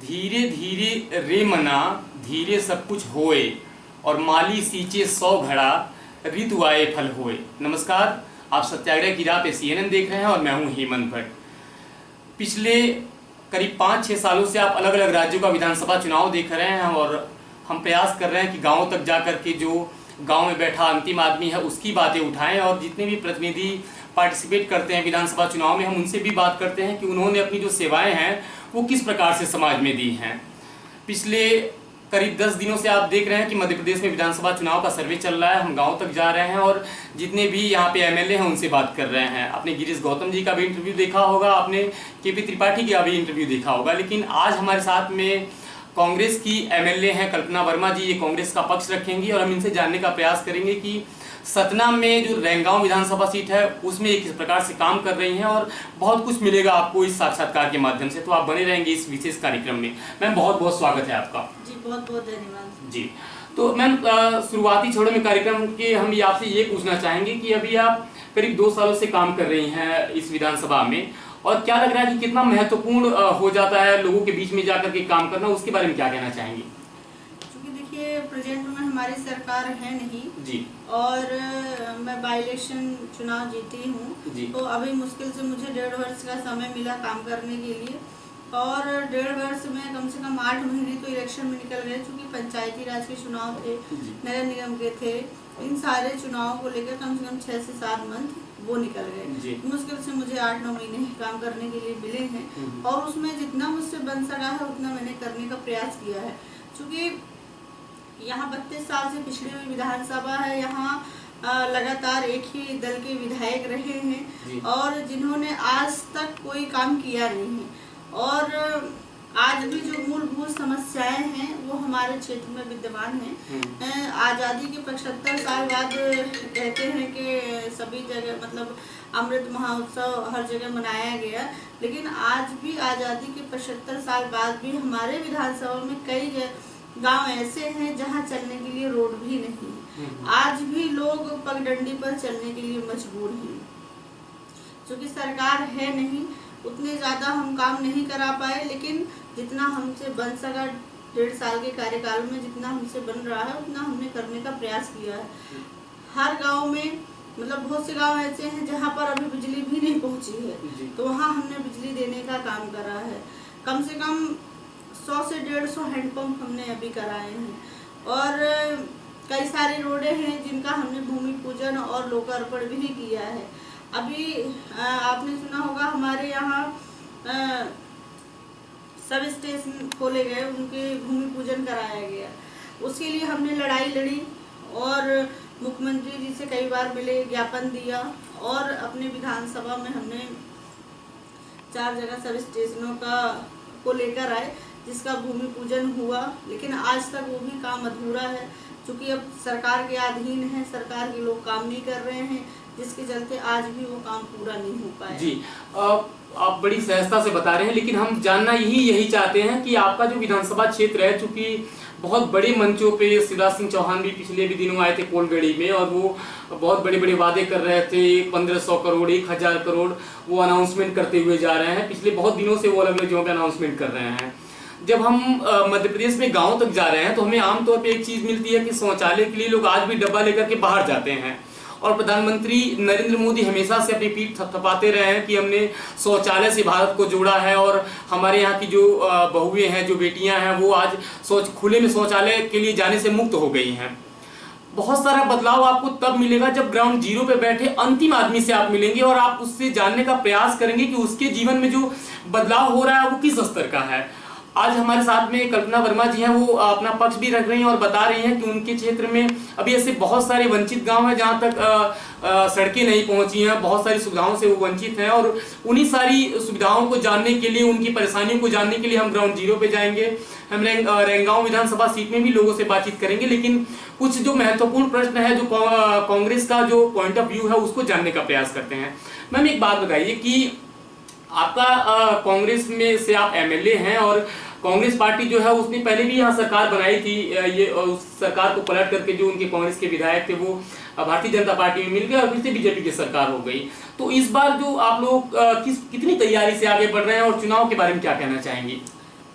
धीरे धीरे रे मना धीरे सब कुछ होए और माली सींचे 100 घड़ा ऋतु आए फल होए। नमस्कार, आप सत्याग्रह की राह पे CNN देख रहे हैं और मैं हूं हेमंत भट्ट। पिछले करीब 5-6 सालों से आप अलग अलग राज्यों का विधानसभा चुनाव देख रहे हैं और हम प्रयास कर रहे हैं कि गाँव तक जाकर के जो गाँव में बैठा अंतिम आदमी है उसकी बातें उठाएं और जितने भी प्रतिनिधि पार्टिसिपेट करते हैं विधानसभा चुनाव में हम उनसे भी बात करते हैं कि उन्होंने अपनी जो सेवाएं हैं वो किस प्रकार से समाज में दी हैं। पिछले करीब 10 दिनों से आप देख रहे हैं कि मध्य प्रदेश में विधानसभा चुनाव का सर्वे चल रहा है। हम गांव तक जा रहे हैं और जितने भी यहाँ पे MLA हैं उनसे बात कर रहे हैं। आपने गिरीश गौतम जी का भी इंटरव्यू देखा होगा, आपने KP त्रिपाठी का भी इंटरव्यू देखा होगा, लेकिन आज हमारे साथ में कांग्रेस की MLA हैं कल्पना वर्मा जी। ये कांग्रेस का पक्ष रखेंगी और हम इनसे जानने का प्रयास करेंगे कि सतना में जो रैंगांव विधानसभा सीट है उसमें ये किस प्रकार से काम कर रही हैं और बहुत कुछ मिलेगा आपको इस साक्षात्कार के माध्यम से। तो आप बने रहेंगे इस विशेष कार्यक्रम में। मैम, बहुत बहुत स्वागत है आपका। जी, बहुत बहुत धन्यवाद जी। तो मैम, शुरुआती क्षणों में कार्यक्रम के हम आपसे ये पूछना चाहेंगे कि अभी आप करीब 2 सालों से काम कर रही हैं इस विधानसभा में, और क्या लग रहा है कि कितना महत्वपूर्ण हो जाता है लोगों के बीच में जाकर के काम करना, उसके बारे में क्या कहना चाहेंगी? प्रेजेंट में हमारी सरकार है नहीं जी, और मैं बाई इलेक्शन चुनाव जीती हूँ, तो अभी मुश्किल से मुझे 1.5 वर्ष का समय मिला काम करने के लिए, और 1.5 वर्ष में कम से कम 8 महीने तो इलेक्शन में निकल गए, क्योंकि पंचायती राज के चुनाव थे, नगर निगम के थे। इन सारे चुनावों को लेकर कम से कम 6 से 7 मंथ वो निकल गए। मुश्किल से मुझे 8-9 महीने काम करने के लिए मिले हैं और उसमें जितना मुझसे बन सका है उतना मैंने करने का प्रयास किया है। चूँकि यहाँ 32 साल से पिछड़ी हुई विधानसभा है, यहाँ लगातार एक ही दल के विधायक रहे हैं और जिन्होंने आज तक कोई काम किया नहीं है, और आज भी जो मूलभूत समस्याएं हैं वो हमारे क्षेत्र में विद्यमान हैं। आज़ादी के 75 साल बाद कहते हैं कि सभी जगह मतलब अमृत महोत्सव हर जगह मनाया गया, लेकिन आज भी आज़ादी के 75 साल बाद भी हमारे विधानसभा में कई गांव ऐसे हैं जहां चलने के लिए रोड भी नहीं है। आज भी लोग पगडंडी पर चलने के लिए मजबूर हैं। क्योंकि सरकार है नहीं, उतने ज़्यादा हम काम नहीं करा पाए, लेकिन जितना हमसे बन सका 1.5 साल के कार्यकाल में जितना हमसे बन रहा है उतना हमने करने का प्रयास किया है। हर गाँव में मतलब बहुत से गाँव ऐसे हैं जहाँ पर अभी बिजली भी नहीं पहुँची है, तो वहाँ हमने बिजली देने का काम करा है। कम से कम 100 से 150 हैंडपम्प हमने अभी कराए हैं, और कई सारी रोडें हैं जिनका हमने भूमि पूजन और लोकार्पण भी किया है। अभी आपने सुना होगा हमारे यहाँ सब स्टेशन खोले गए, उनके भूमि पूजन कराया गया। उसके लिए हमने लड़ाई लड़ी और मुख्यमंत्री जी से कई बार मिले, ज्ञापन दिया, और अपने विधानसभा में हमने 4 जगह सब स्टेशनों को लेकर आए, जिसका भूमि पूजन हुआ, लेकिन आज तक वो भी काम अधूरा है, क्योंकि अब सरकार के अधीन है, सरकार के लोग काम नहीं कर रहे हैं, जिसके चलते आज भी वो काम पूरा नहीं हो पाया। जी, आप बड़ी सहजता से बता रहे हैं, लेकिन हम जानना यही चाहते हैं कि आपका जो विधानसभा क्षेत्र है, चूंकि बहुत बड़े मंचों पे शिवराज सिंह चौहान भी पिछले भी दिनों आए थे कोलगढ़ी में और वो बहुत बड़े बड़े वादे कर रहे थे, 1500 करोड़ 1000 करोड़ वो अनाउंसमेंट करते हुए जा रहे हैं। पिछले बहुत दिनों से वो अलग अलग जगहों पे अनाउंसमेंट कर रहे हैं। जब हम मध्य प्रदेश में गांव तक जा रहे हैं तो हमें आमतौर पे एक चीज मिलती है कि शौचालय के लिए लोग आज भी डब्बा लेकर के बाहर जाते हैं, और प्रधानमंत्री नरेंद्र मोदी हमेशा से अपनी पीठ थपथपाते रहे हैं कि हमने शौचालय से भारत को जोड़ा है, और हमारे यहाँ की जो बहुएं हैं, जो बेटियां हैं, वो आज खुले में शौचालय के लिए जाने से मुक्त हो गई हैं। बहुत सारा बदलाव आपको तब मिलेगा जब ग्राउंड जीरो पे बैठे अंतिम आदमी से आप मिलेंगे और आप उससे जानने का प्रयास करेंगे कि उसके जीवन में जो बदलाव हो रहा है वो किस स्तर का है। आज हमारे साथ में कल्पना वर्मा जी हैं, वो अपना पक्ष भी रख रही हैं और बता रही हैं कि उनके क्षेत्र में अभी ऐसे बहुत सारे वंचित गांव हैं जहां तक सड़कें नहीं पहुंची हैं, बहुत सारी सुविधाओं से वो वंचित हैं, और उन्हीं सारी सुविधाओं को जानने के लिए, उनकी परेशानियों को जानने के लिए हम ग्राउंड जीरो पे जाएंगे। हम रैंगांव विधानसभा सीट में भी लोगों से बातचीत करेंगे, लेकिन कुछ जो महत्वपूर्ण प्रश्न है, जो कांग्रेस का जो पॉइंट ऑफ व्यू है, उसको जानने का प्रयास करते हैं। मैम, एक बात बताइए कि आपका कांग्रेस में से आप MLA हैं और कांग्रेस पार्टी जो है उसने पहले भी यहाँ सरकार बनाई थी, ये उस सरकार को पलट करके जो उनके कांग्रेस के विधायक थे वो भारतीय जनता पार्टी में मिल गए और फिर से बीजेपी की सरकार हो गई। तो इस बार जो आप लोग कितनी तैयारी से आगे बढ़ रहे हैं और चुनाव के बारे में क्या कहना चाहेंगी?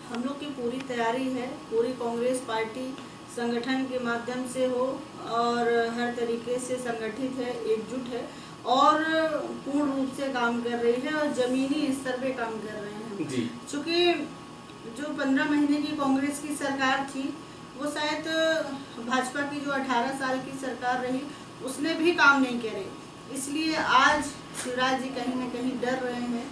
हम लोग की पूरी तैयारी है, पूरी कांग्रेस पार्टी संगठन के माध्यम से हो और हर तरीके से संगठित है, एकजुट है और पूर्ण रूप से काम कर रही है और जमीनी स्तर पे काम कर रहे हैं जी। क्योंकि जो 15 महीने की कांग्रेस की सरकार थी वो शायद भाजपा की जो 18 साल की सरकार रही उसने भी काम नहीं करे, इसलिए आज शिवराज जी कहीं न कहीं डर रहे हैं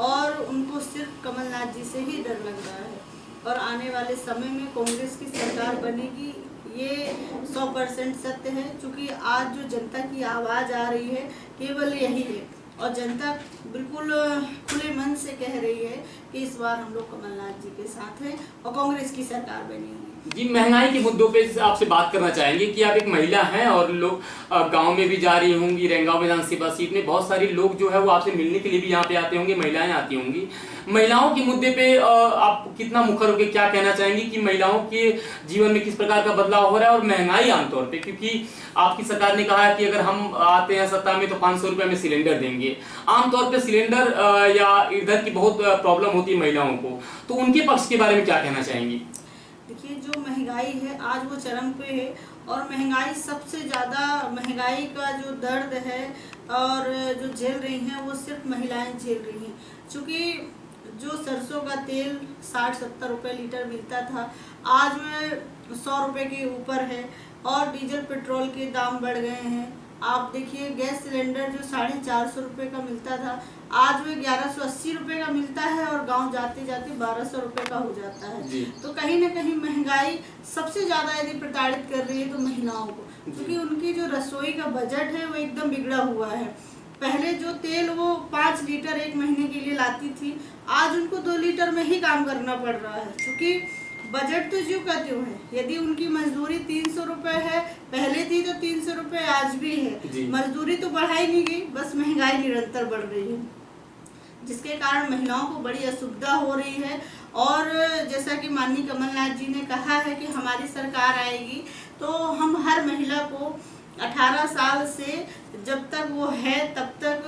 और उनको सिर्फ कमलनाथ जी से ही डर लग रहा है और आने वाले समय में कांग्रेस की सरकार बनेगी, ये 100% सत्य है। क्योंकि आज जो जनता की आवाज़ आ रही है केवल यही है और जनता बिल्कुल खुले मन से कह रही है कि इस बार हम लोग कमलनाथ जी के साथ हैं और कांग्रेस की सरकार बनेगी। जी, महंगाई के मुद्दों पे आपसे बात करना चाहेंगे कि आप एक महिला हैं और लोग गांव में भी जा रही होंगी, रेंगांव विधानसभा सीट में बहुत सारे लोग जो है वो आपसे मिलने के लिए भी यहाँ पे आते होंगे, महिलाएं आती होंगी। महिलाओं के मुद्दे पे आप कितना मुखर होकर क्या कहना चाहेंगे कि महिलाओं के जीवन में किस प्रकार का बदलाव हो रहा है और महंगाई आमतौर पे, क्योंकि आपकी सरकार ने कहा है कि अगर हम आते हैं सत्ता में तो 500 रुपए में सिलेंडर देंगे। आमतौर पे सिलेंडर या ईंधन की बहुत प्रॉब्लम होती है महिलाओं को, तो उनके पक्ष के बारे में क्या कहना चाहेंगी? देखिए, जो महंगाई है आज वो चरम पे है और महंगाई सबसे ज़्यादा महंगाई का जो दर्द है और जो झेल रही हैं वो सिर्फ महिलाएं झेल रही हैं। क्योंकि जो सरसों का तेल 60-70 रुपये लीटर मिलता था आज वह 100 रुपये के ऊपर है और डीजल पेट्रोल के दाम बढ़ गए हैं। आप देखिए, गैस सिलेंडर जो 450 रुपये का मिलता था आज वह 1180 रुपये का मिलता है और गांव जाते जाते 1200 रुपये का हो जाता है। तो कहीं ना कहीं महंगाई सबसे ज़्यादा यदि प्रताड़ित कर रही है तो महिलाओं को, क्योंकि उनकी जो रसोई का बजट है वो एकदम बिगड़ा हुआ है। पहले जो तेल वो 5 लीटर एक महीने के लिए लाती थी आज उनको 2 लीटर में ही काम करना पड़ रहा है, क्योंकि बजट तो ज्यों का त्यों है। यदि उनकी मजदूरी 300 रुपये है, पहले थी तो 300 रुपये आज भी है, मजदूरी तो बढ़ाई नहीं गई, बस महंगाई निरंतर बढ़ रही है, जिसके कारण महिलाओं को बड़ी असुविधा हो रही है। और जैसा कि माननीय कमलनाथ जी ने कहा है कि हमारी सरकार आएगी तो हम हर महिला को 18 साल से जब तक वो है तब तक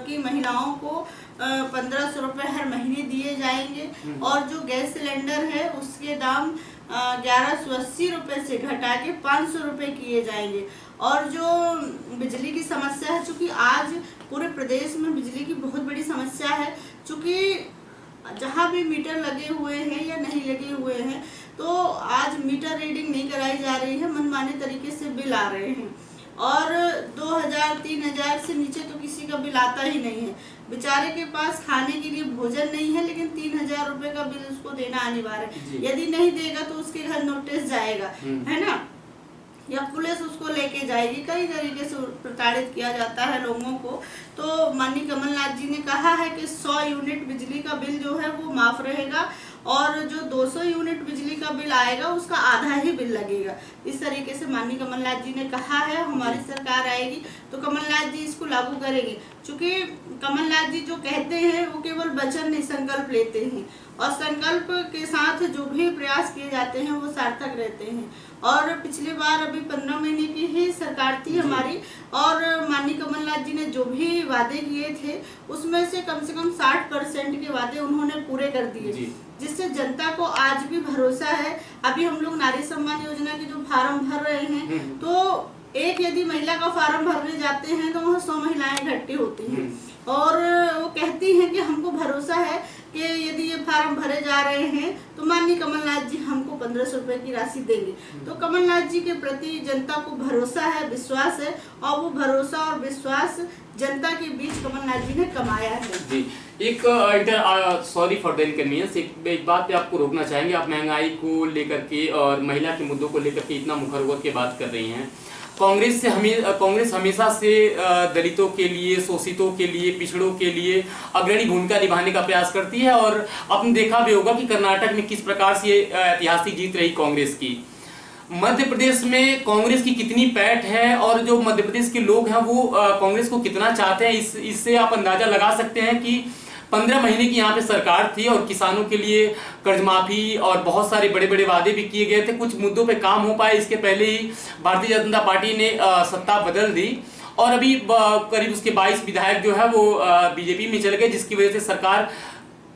की महिलाओं को 1500 रुपये हर महीने दिए जाएंगे और जो गैस सिलेंडर है उसके दाम 1180 रुपये से घटा के 500 रुपये किए जाएंगे। और जो बिजली की समस्या है, चूँकि आज पूरे प्रदेश में बिजली की बहुत बड़ी समस्या है, चूँकि जहाँ भी मीटर लगे हुए हैं या नहीं लगे हुए हैं तो आज मीटर रीडिंग नहीं कराई जा रही है, मनमाने तरीके से बिल आ रहे हैं और 2000-3000 से नीचे तो किसी का बिल आता ही नहीं है। बेचारे के पास खाने के लिए भोजन नहीं है लेकिन 3000 रुपये का बिल उसको देना अनिवार्य है। यदि नहीं देगा तो उसके घर नोटिस जाएगा, है ना, या पुलिस उसको लेके जाएगी। कई तरीके से प्रताड़ित किया जाता है लोगों को। तो माननीय कमलनाथ जी ने कहा है कि 100 यूनिट बिजली का बिल जो है वो माफ रहेगा और जो 200 यूनिट बिजली का बिल आएगा उसका आधा ही बिल लगेगा। इस तरीके से माननीय कमलनाथ जी ने कहा है। हमारी सरकार आएगी तो कमलनाथ जी इसको लागू करेंगे, क्योंकि कमलनाथ जी जो कहते हैं वो केवल वचन नहीं संकल्प लेते हैं और संकल्प के साथ जो भी प्रयास किए जाते हैं वो सार्थक रहते हैं। और पिछली बार अभी 15 महीने की ही सरकार थी हमारी और माननीय कमलनाथ जी ने जो भी वादे किए थे उसमें से कम 60% के वादे उन्होंने पूरे कर दिए, जिससे जनता को आज भी भरोसा है। अभी हम लोग नारी सम्मान योजना के जो फार्म भर रहे हैं तो एक यदि महिला का फार्म भरने जाते हैं तो वहाँ 100 महिलाएं इकट्ठी होती हैं और वो कहती हैं कि हमको भरोसा है कि यदि ये फार्म भरे जा रहे हैं तो माननीय कमलनाथ जी हमको 1500 रुपये की राशि देंगे। तो कमलनाथ जी के प्रति जनता को भरोसा है, विश्वास है और वो भरोसा और विश्वास जनता के बीच कमलनाथ जी ने कमाया है। जी, एक सॉरी फॉर द इनकन्वीनियंस, एक बात पे आपको रोकना चाहेंगे। आप महंगाई को लेकर के और महिला के मुद्दों को लेकर के इतना मुखर होकर के बात कर रही हैं। कांग्रेस हमेशा से दलितों के लिए, शोषितों के लिए, पिछड़ों के लिए अग्रणी भूमिका निभाने का प्रयास करती है और आपने देखा भी होगा कि कर्नाटक में किस प्रकार से ऐतिहासिक जीत रही कांग्रेस की। मध्य प्रदेश में कांग्रेस की कितनी पैठ है और जो मध्य प्रदेश के लोग हैं वो कांग्रेस को कितना चाहते हैं, इससे आप अंदाजा लगा सकते हैं कि 15 महीने की यहाँ पे सरकार थी और किसानों के लिए कर्ज माफी और बहुत सारे बड़े बड़े वादे भी किए गए थे। कुछ मुद्दों पे काम हो पाए, इसके पहले ही भारतीय जनता पार्टी ने सत्ता बदल दी और अभी करीब उसके 22 विधायक जो है वो बीजेपी में चले गए, जिसकी वजह से सरकार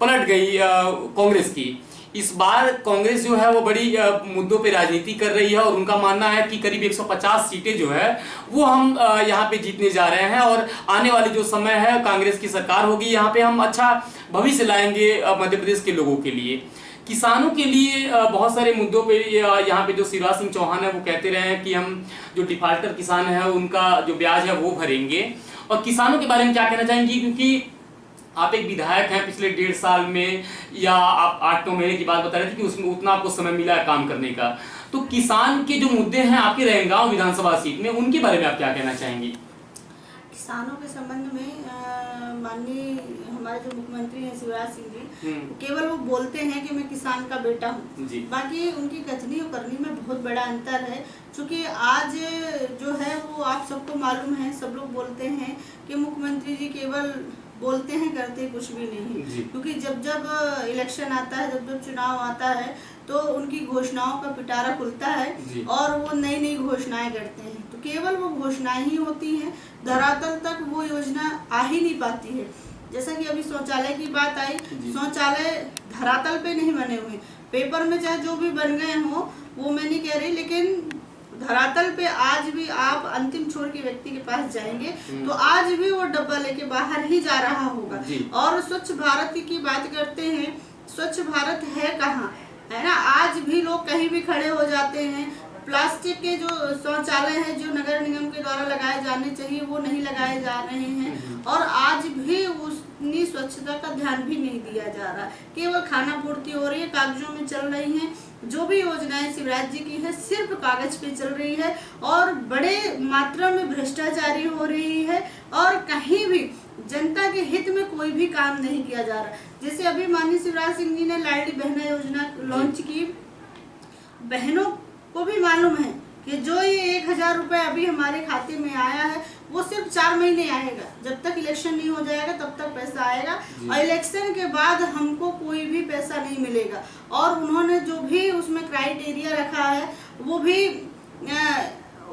पलट गई कांग्रेस की। इस बार कांग्रेस जो है वो बड़ी मुद्दों पे राजनीति कर रही है और उनका मानना है कि करीब 150 सीटें जो है वो हम यहाँ पे जीतने जा रहे हैं और आने वाले जो समय है कांग्रेस की सरकार होगी, यहाँ पे हम अच्छा भविष्य लाएंगे मध्य प्रदेश के लोगों के लिए। किसानों के लिए बहुत सारे मुद्दों पे यहाँ पे जो शिवराज सिंह चौहान है वो कहते रहे हैं कि हम जो डिफाल्टर किसान है उनका जो ब्याज है वो भरेंगे। और किसानों के बारे में क्या कहना चाहेंगे, क्योंकि आप एक विधायक हैं, पिछले 1.5 साल में या आप 8-9 महीने की बात बता रहे थे कि उसमें उतना आपको समय मिला है काम करने का, तो किसान के जो मुद्दे हैं आपके रहनगांव विधानसभा सीट में उनके बारे में आप क्या कहना चाहेंगे? किसानों के संबंध में माननीय हमारे जो मुख्यमंत्री हैं शिवराज सिंह जी, केवल वो बोलते हैं कि मैं किसान का बेटा हूँ, बाकी उनकी कथनी और करनी में बहुत बड़ा अंतर है। क्योंकि आज जो है वो आप सबको मालूम है, सब लोग बोलते हैं कि मुख्यमंत्री जी केवल बोलते हैं करते कुछ भी नहीं, क्योंकि जब जब इलेक्शन आता है, जब जब चुनाव आता है तो उनकी घोषणाओं का पिटारा खुलता है और वो नई नई घोषणाएं करते हैं। तो केवल वो घोषणाएं ही होती हैं, धरातल तक वो योजना आ ही नहीं पाती है। जैसा कि अभी शौचालय की बात आई, शौचालय धरातल पे नहीं बने हुए, पेपर में चाहे जो भी बन गए हो वो मैं नहीं कह रही, लेकिन धरातल पे आज भी आप अंतिम छोर के व्यक्ति के पास जाएंगे तो आज भी वो डब्बा लेके बाहर ही जा रहा होगा। और स्वच्छ भारत की बात करते हैं, स्वच्छ भारत है कहाँ, है ना? आज भी लोग कहीं भी खड़े हो जाते हैं, प्लास्टिक के जो शौचालय है जो नगर निगम के द्वारा लगाए जाने चाहिए वो नहीं लगाए जा रहे हैं और आज भी उतनी स्वच्छता का ध्यान भी नहीं दिया जा रहा। केवल खाना पूर्ति हो रही है, कागजों में चल रही है, जो भी योजनाएं शिवराज जी की है सिर्फ कागज पे चल रही है और बड़े मात्रा में भ्रष्टाचारी हो रही है और कहीं भी जनता के हित में कोई भी काम नहीं किया जा रहा। जैसे अभी माननीय शिवराज सिंह जी ने लाडली बहना योजना लॉन्च की, बहनों को भी मालूम है कि जो ये 1000 रुपए अभी हमारे खाते में आया है वो सिर्फ 4 महीने आएगा, जब तक इलेक्शन नहीं हो जाएगा तब तक पैसा आएगा और इलेक्शन के बाद हमको कोई भी पैसा नहीं मिलेगा। और उन्होंने जो भी उसमें क्राइटेरिया रखा है वो भी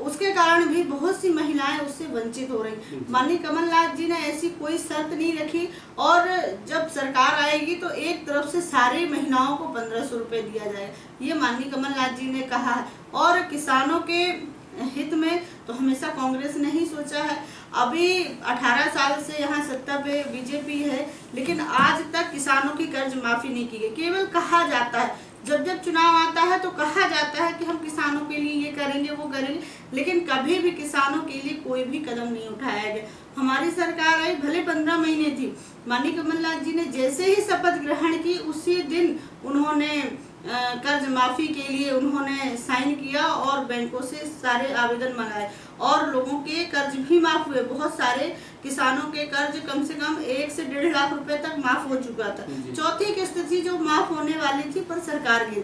उसके कारण भी बहुत सी महिलाएं उससे वंचित हो रही। माननीय कमलनाथ जी ने ऐसी कोई शर्त नहीं रखी और जब सरकार आएगी तो एक तरफ से सारी महिलाओं को 1500 रुपए दिया जाएगा, ये माननीय कमलनाथ जी ने कहा है। और किसानों के हित में तो हमेशा कांग्रेस ने ही सोचा है। अभी 18 साल से यहाँ सत्ता पे बीजेपी है, लेकिन आज तक किसानों की कर्ज माफी नहीं की गई। केवल कहा जाता है, जब जब चुनाव आता है तो कहा जाता है कि हम किसानों के लिए ये करेंगे वो करेंगे, लेकिन कभी भी किसानों के लिए कोई भी कदम नहीं उठाया गया। हमारी सरकार आई, भले 15 महीने थी, माननीय कमलनाथ जी ने जैसे ही शपथ ग्रहण की उसी दिन उन्होंने कर्ज माफी के लिए उन्होंने साइन किया और बैंकों से सारे आवेदन मंगाए और लोगों के कर्ज भी माफ हुए। बहुत सारे किसानों के कर्ज कम से कम 1 से 1.5 लाख रुपए तक माफ हो चुका था। चौथी किस्त थी जो माफ होने वाली थी, पर सरकार गिर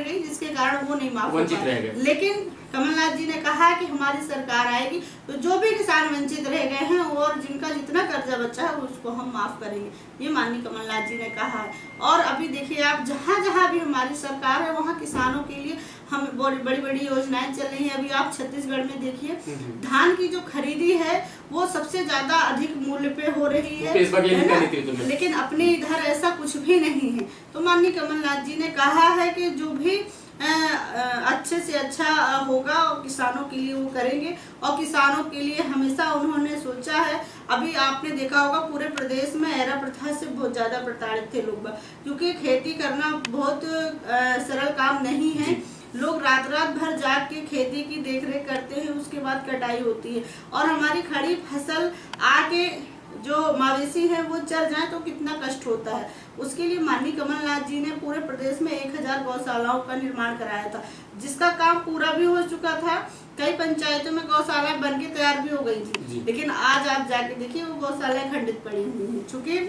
गई, जिसके कारण वो नहीं माफ हो पाया। लेकिन कमलनाथ जी ने कहा कि हमारी सरकार आएगी तो जो भी किसान वंचित रह गए हैं और जिनका जितना कर्जा बचा है उसको हम माफ करेंगे, ये माननीय कमलनाथ जी ने कहा है। और अभी देखिए आप, जहाँ जहाँ भी हमारी सरकार है वहाँ किसानों के लिए हम बड़ी बड़ी योजनाएं चल रही हैं। अभी आप छत्तीसगढ़ में देखिए, धान की जो खरीदी है वो सबसे ज्यादा अधिक मूल्य पे हो रही है लेकिन अपने इधर ऐसा कुछ भी नहीं है। तो माननीय कमलनाथ जी ने कहा है कि जो भी अच्छे से अच्छा होगा और किसानों के लिए वो करेंगे और किसानों के लिए हमेशा उन्होंने सोचा है। अभी आपने देखा होगा पूरे प्रदेश में एरा प्रथा से बहुत ज्यादा प्रताड़ित थे लोग, क्योंकि खेती करना बहुत सरल काम नहीं है। लोग रात भर जाग के खेती की देखरेख करते हैं, उसके बाद कटाई होती है और हमारी खड़ी फसल आके जो मवेशी है वो चर जाए तो कितना कष्ट होता है। उसके लिए माननीय कमलनाथ जी ने पूरे प्रदेश में 1000 गौशालाओं का निर्माण कराया था, जिसका काम पूरा भी हो चुका था। कई पंचायतों में गौशालाएं बन के तैयार भी हो गई थी, लेकिन आज आप जाके देखिए वो गौशालाएं खंडित पड़ी हुई है। चूंकि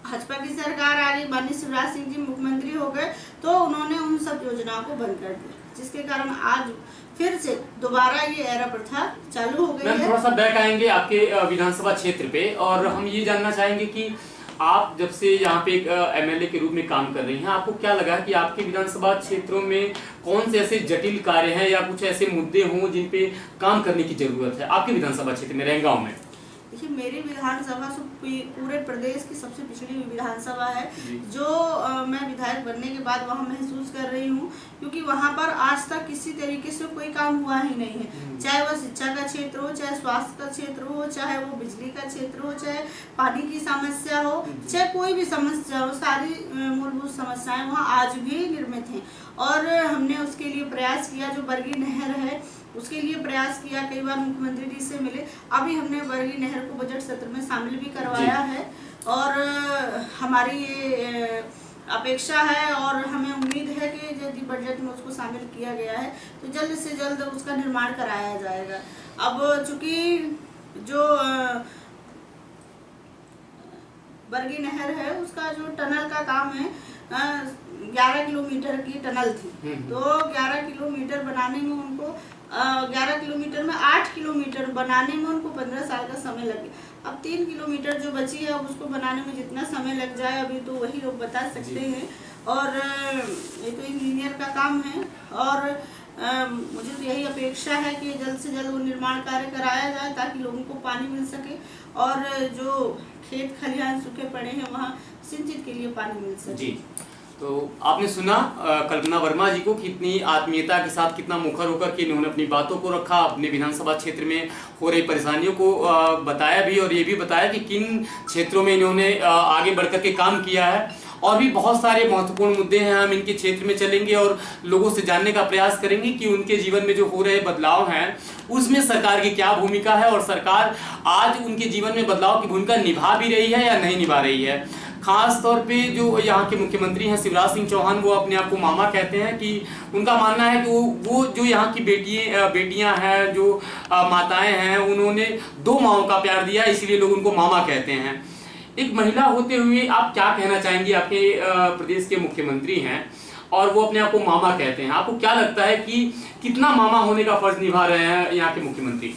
भाजपा की सरकार आ गई, माननीय शिवराज सिंह जी मुख्यमंत्री हो गए तो उन्होंने उन सब योजनाओं को बंद कर दिया, जिसके कारण आज फिर से दोबारा ये एरा प्रथा चालू हो गई है। थोड़ा सा बैक आएंगे आपके विधानसभा क्षेत्र पे और हम ये जानना चाहेंगे कि आप जब से यहाँ पे एक एमएलए के रूप में काम कर रही हैं, आपको क्या लगा कि आपके विधानसभा क्षेत्रों में कौन से ऐसे जटिल कार्य हैं या कुछ ऐसे मुद्दे हों जिन पे काम करने की जरूरत है आपके विधानसभा क्षेत्र में, रहनगांव में? देखिए, मेरी विधानसभा पूरे प्रदेश की सबसे पिछड़ी हुई विधानसभा है, जो मैं विधायक बनने के बाद वहाँ महसूस कर रही हूँ, क्योंकि वहाँ पर आज तक किसी तरीके से कोई काम हुआ ही नहीं है। चाहे वह शिक्षा का क्षेत्र हो, चाहे स्वास्थ्य का क्षेत्र हो, चाहे वो बिजली का क्षेत्र हो, चाहे पानी की समस्या हो, चाहे कोई भी समस्या हो, सारी मूलभूत समस्याएं वहाँ आज भी निर्मित हैं। और हमने उसके लिए प्रयास किया, जो बरगी नहर है उसके लिए प्रयास किया, कई बार मुख्यमंत्री जी से मिले। अभी हमने बरगी नहर को बजट सत्र में शामिल भी करवाया है, और हमारी ये अपेक्षा है और हमें उम्मीद है कि यदि बजट में उसको शामिल किया गया है तो जल्द से जल्द उसका निर्माण कराया जाएगा। अब चूंकि जो बरगी नहर है उसका जो टनल का काम है, 11 किलोमीटर की टनल थी, तो 11 किलोमीटर बनाने में उनको 11 किलोमीटर में 8 किलोमीटर बनाने में उनको 15 साल का समय लगे। अब 3 किलोमीटर जो बची है, अब उसको बनाने में जितना समय लग जाए अभी तो वही लोग बता सकते हैं। और ये तो इंजीनियर का काम है, और मुझे तो यही अपेक्षा है कि जल्द से जल्द वो निर्माण कार्य कराया जाए ताकि लोगों को पानी मिल सके, और जो खेत खलिहान सूखे पड़े हैं वहाँ सिंचित के लिए पानी मिल सके। जी, तो आपने सुना कल्पना वर्मा जी को, कितनी आत्मीयता के साथ, कितना मुखर होकर के इन्होंने अपनी बातों को रखा, अपने विधानसभा क्षेत्र में हो रही परेशानियों को बताया भी, और ये भी बताया कि किन क्षेत्रों में इन्होंने आगे बढ़कर के काम किया है। और भी बहुत सारे महत्वपूर्ण मुद्दे हैं, हम इनके क्षेत्र में चलेंगे और लोगों से जानने का प्रयास करेंगे कि उनके जीवन में जो हो रहे बदलाव हैं उसमें सरकार की क्या भूमिका है, और सरकार आज उनके जीवन में बदलाव की भूमिका निभा भी रही है या नहीं निभा रही है। खास तौर पे जो यहाँ के मुख्यमंत्री हैं शिवराज सिंह चौहान, वो अपने आप को मामा कहते हैं, कि उनका मानना है कि वो जो यहाँ की बेटियां हैं, जो माताएं हैं, उन्होंने 2 माँओं का प्यार दिया, इसलिए लोग उनको मामा कहते हैं। एक महिला होते हुए आप क्या कहना चाहेंगी? आपके प्रदेश के मुख्यमंत्री हैं और वो अपने आप को मामा कहते हैं, आपको क्या लगता है कि कितना मामा होने का फर्ज निभा रहे हैं यहाँ के मुख्यमंत्री?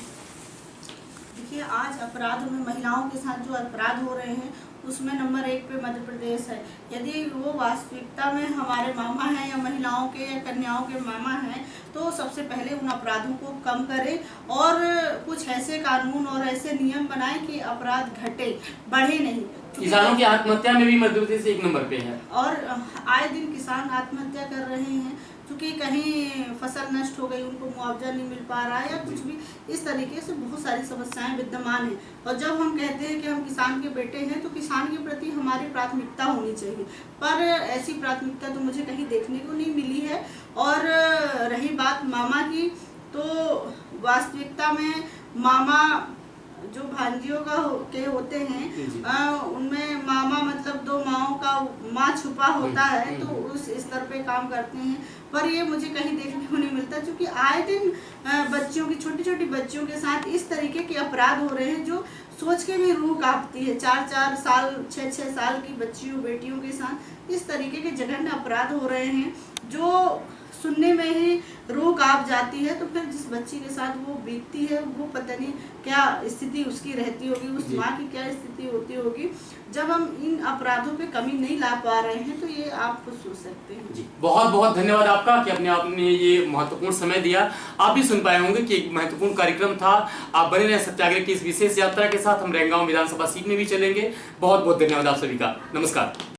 देखिए, आज अपराध में महिलाओं के साथ जो अपराध हो रहे हैं उसमें नंबर 1 पे मध्य प्रदेश है। यदि वो वास्तविकता में हमारे मामा हैं या महिलाओं के या कन्याओं के मामा हैं, तो सबसे पहले उन अपराधों को कम करें और कुछ ऐसे कानून और ऐसे नियम बनाएं कि अपराध घटे, बढ़े नहीं। किसानों की आत्महत्या में भी मध्य प्रदेश 1 नंबर पे है, और आए दिन किसान आत्महत्या कर रहे हैं, क्योंकि कहीं फसल नष्ट हो गई, उनको मुआवजा नहीं मिल पा रहा है, या कुछ भी इस तरीके से बहुत सारी समस्याएं विद्यमान हैं। और जब हम कहते हैं कि हम किसान के बेटे हैं, तो किसान के प्रति हमारी प्राथमिकता होनी चाहिए, पर ऐसी प्राथमिकता तो मुझे कहीं देखने को नहीं मिली है। और रही बात मामा की, तो वास्तविकता में मामा जो भांजियों के होते हैं, उनमें मामा मतलब 2 माँओं का माँ छुपा होता है, तो उस स्तर पे काम करते हैं। पर ये मुझे कहीं देखने को नहीं मिलता, क्योंकि आए दिन बच्चियों की, छोटी छोटी बच्चियों के साथ इस तरीके के अपराध हो रहे हैं जो सोच के भी रूह कांपती है। 4-4 साल 6-6 साल की बच्चियों बेटियों के साथ इस तरीके के जघन्य अपराध हो रहे हैं जो सुनने में ही रूह कांप जाती है। तो फिर जिस बच्ची के साथ वो बीतती है, वो पता नहीं क्या स्थिति उसकी रहती होगी, उस माँ की क्या स्थिति होती होगी। जब हम इन अपराधों पे कमी नहीं ला पा रहे हैं, तो ये आप खुद सोच सकते हैं। जी, बहुत बहुत धन्यवाद आपका कि आपने ये महत्वपूर्ण समय दिया। आप भी सुन पाए होंगे कि एक महत्वपूर्ण कार्यक्रम था। आप बने रहे सत्याग्रह की इस विशेष यात्रा के साथ। हम रैंगांव विधानसभा सीट में भी चलेंगे। बहुत बहुत धन्यवाद आप सभी का। नमस्कार।